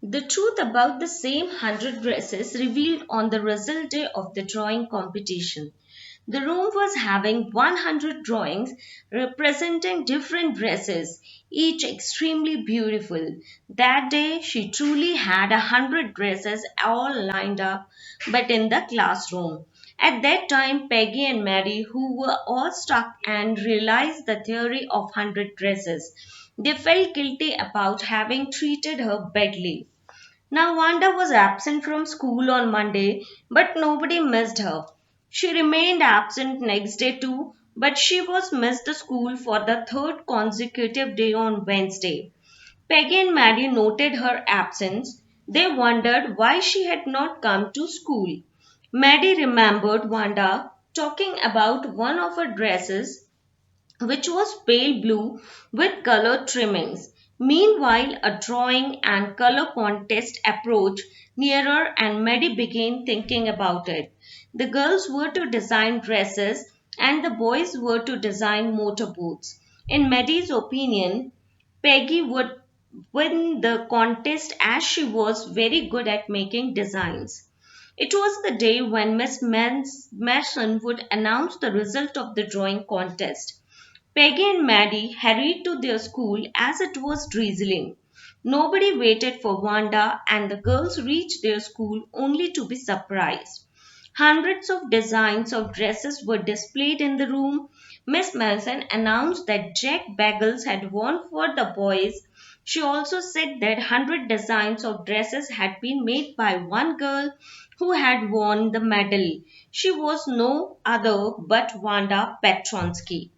The truth about the same 100 dresses revealed on the result day of the drawing competition. The room was having 100 drawings representing different dresses, each extremely beautiful. That day, she truly had 100 dresses all lined up, but in the classroom. At that time, Peggy and Mary, who were all stuck and realized the theory of 100 dresses, they felt guilty about having treated her badly. Now, Wanda was absent from school on Monday, but nobody missed her. She remained absent next day too, but she was missed the school for the third consecutive day on Wednesday. Peggy and Maddie noted her absence. They wondered why she had not come to school. Maddie remembered Wanda talking about one of her dresses which was pale blue with colored trimmings. Meanwhile, a drawing and color contest approached nearer, and Maddie began thinking about it. The girls were to design dresses, and the boys were to design motorboats. In Maddie's opinion, Peggy would win the contest as she was very good at making designs. It was the day when Mason would announce the result of the drawing contest. Peggy and Maddie hurried to their school as it was drizzling. Nobody waited for Wanda, and the girls reached their school only to be surprised. Hundreds of designs of dresses were displayed in the room. Miss Mason announced that Jack Bagels had won for the boys. She also said that 100 designs of dresses had been made by one girl who had won the medal. She was no other but Wanda Petronsky.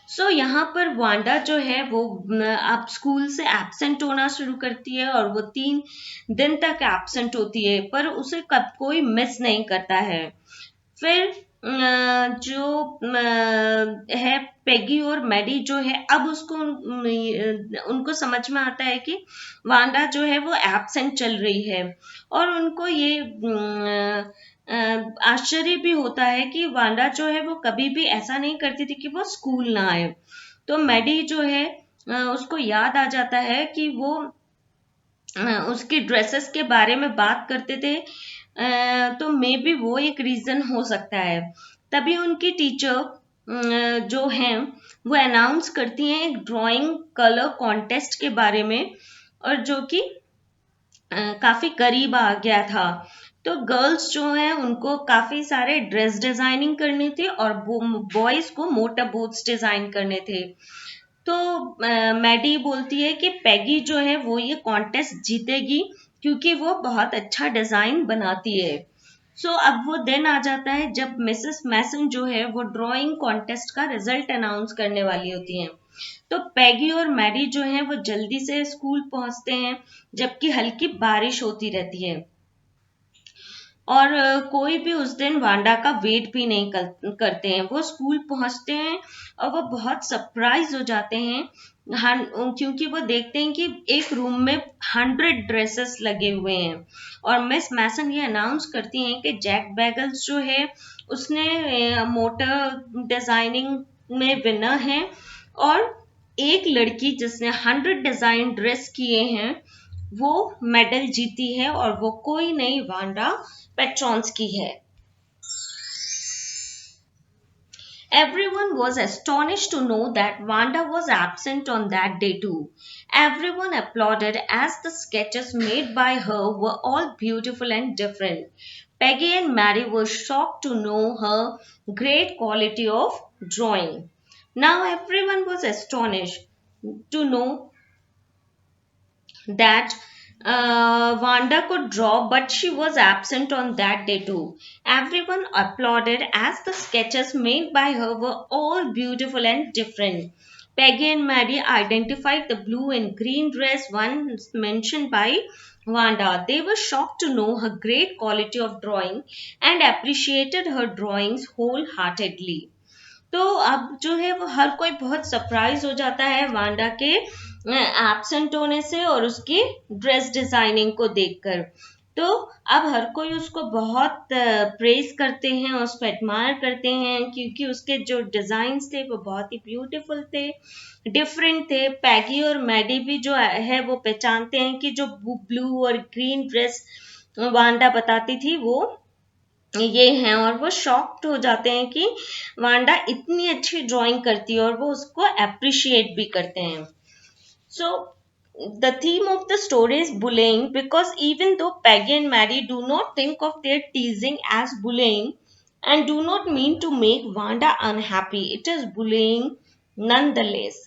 सो यहाँ पर Wanda जो है वो अब school से absent होना शुरू करती है और वो 3 दिन तक एब्सेंट होती है पर उसे कब कोई मिस नहीं करता है। फिर जो है पेगी और मैडी जो है अब उसको उनको समझ में आता है कि वांडा जो है वो एब्सेंट चल रही है और उनको ये आश्चर्य भी होता है कि वांडा जो है वो कभी भी ऐसा नहीं करती थी कि वो स्कूल ना आए। तो मैडी जो है उसको याद आ जाता है कि वो उसकी ड्रेसेस के बारे में बात करते थे तो मे बी वो एक रीज़न हो सकता है। तभी उनकी टीचर जो हैं वो अनाउंस करती हैं एक ड्राइंग कलर कॉन्टेस्ट के बारे में और जो कि काफ़ी करीब आ गया था। तो गर्ल्स जो हैं उनको काफ़ी सारे ड्रेस डिज़ाइनिंग करनी थी और बॉयज़ को मोटर बोट्स डिज़ाइन करने थे। तो मैडी बोलती है कि पैगी जो है वो ये कॉन्टेस्ट जीतेगी क्योंकि वो बहुत अच्छा डिज़ाइन बनाती है। सो अब वो दिन आ जाता है जब मिसेस मैसन जो है वो ड्राइंग कॉन्टेस्ट का रिजल्ट अनाउंस करने वाली होती हैं। तो पैगी और मैडी जो है वो जल्दी से स्कूल पहुंचते हैं जबकि हल्की बारिश होती रहती है और कोई भी उस दिन वांडा का वेट भी नहीं करते हैं। वो स्कूल पहुंचते हैं और वो बहुत सरप्राइज हो जाते हैं क्योंकि वो देखते हैं कि एक रूम में 100 ड्रेसेस लगे हुए हैं और मिस मैसन ये अनाउंस करती हैं कि जैक बैगल्स जो है उसने मोटर डिजाइनिंग में विनर है और एक लड़की जिसने 100 डिजाइन ड्रेस किए हैं वो मेडल जीती है और वो कोई नहीं वांडा पेट्रॉन्स्की है। Everyone was astonished to know that Wanda was absent on that day too. Everyone applauded as the sketches made by her were all beautiful and different. Peggy and Mary were shocked to know her great quality of drawing. Now everyone was astonished to know that Wanda could draw, but she was absent on that day too. Everyone applauded as the sketches made by her were all beautiful and different. Peggy and Maddie identified the blue and green dress once mentioned by Wanda. They were shocked to know her great quality of drawing and appreciated her drawings wholeheartedly. तो अब जो है वो हर कोई बहुत surprise हो जाता है वांडा के एब्सेंट होने से और उसकी ड्रेस डिजाइनिंग को देखकर। तो अब हर कोई उसको बहुत प्रेज करते हैं, उसको एडमायर करते हैं, क्योंकि उसके जो डिजाइन्स थे वो बहुत ही ब्यूटीफुल थे, डिफरेंट थे। पैगी और मैडी भी जो है वो पहचानते हैं कि जो ब्लू और ग्रीन ड्रेस वांडा बताती थी वो ये हैं, और वो शॉक्ड हो जाते हैं कि वांडा इतनी अच्छी ड्राइंग करती है, और वो उसको अप्रिशिएट भी करते हैं। So the theme of the story is bullying, because even though Peggy and Maddie do not think of their teasing as bullying and do not mean to make Wanda unhappy, it is bullying nonetheless.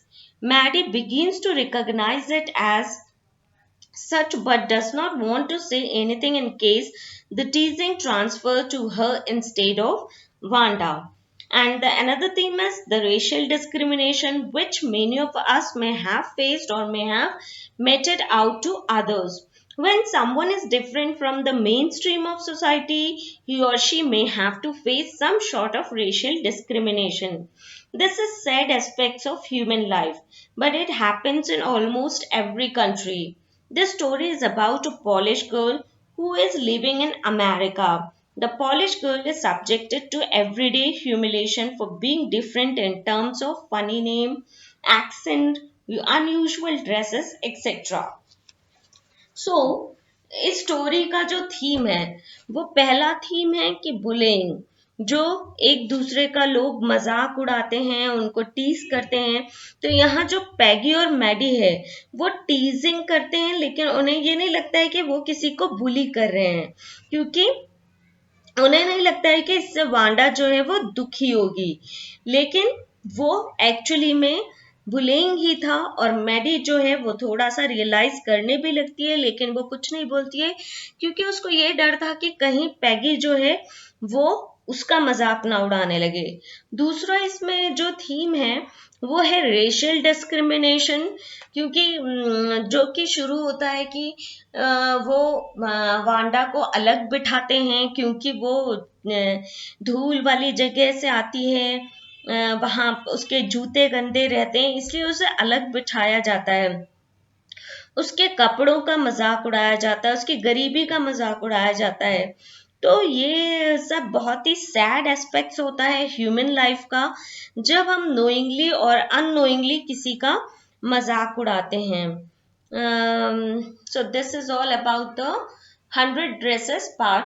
Maddie begins to recognize it as such but does not want to say anything in case the teasing transfers to her instead of Wanda. And another theme is the racial discrimination, which many of us may have faced or may have meted out to others. When someone is different from the mainstream of society, he or she may have to face some sort of racial discrimination. This is sad aspects of human life, but it happens in almost every country. This story is about a Polish girl who is living in America. The Polish girl is subjected to everyday humiliation for being different in terms of funny name, accent, unusual dresses, etc. सो इस story का जो theme है वो पहला theme है कि bullying, जो एक दूसरे का लोग मजाक उड़ाते हैं, उनको टीज करते हैं। तो यहाँ जो पैगी और मैडी है वो टीजिंग करते हैं, लेकिन उन्हें ये नहीं लगता है कि वो किसी को बुली कर रहे हैं, क्योंकि उन्हें नहीं लगता है कि इससे वांडा जो है वो दुखी होगी, लेकिन वो एक्चुअली में बुलिंग ही था। और मैडी जो है वो थोड़ा सा रियलाइज करने भी लगती है, लेकिन वो कुछ नहीं बोलती है, क्योंकि उसको ये डर था कि कहीं पैगी जो है वो उसका मजाक ना उड़ाने लगे। दूसरा इसमें जो थीम है वो है रेशियल डिस्क्रिमिनेशन, क्योंकि जो कि शुरू होता है कि वो वांडा को अलग बिठाते हैं, क्योंकि वो धूल वाली जगह से आती है, वहां उसके जूते गंदे रहते हैं, इसलिए उसे अलग बिठाया जाता है। उसके कपड़ों का मजाक उड़ाया जाता है, उसकी गरीबी का मजाक उड़ाया जाता है। तो ये सब बहुत ही सैड एस्पेक्ट्स होता है ह्यूमन लाइफ का, जब हम नोइंगली और अननोइंगली किसी का मजाक उड़ाते हैं। So this is all about the 100 Dresses Part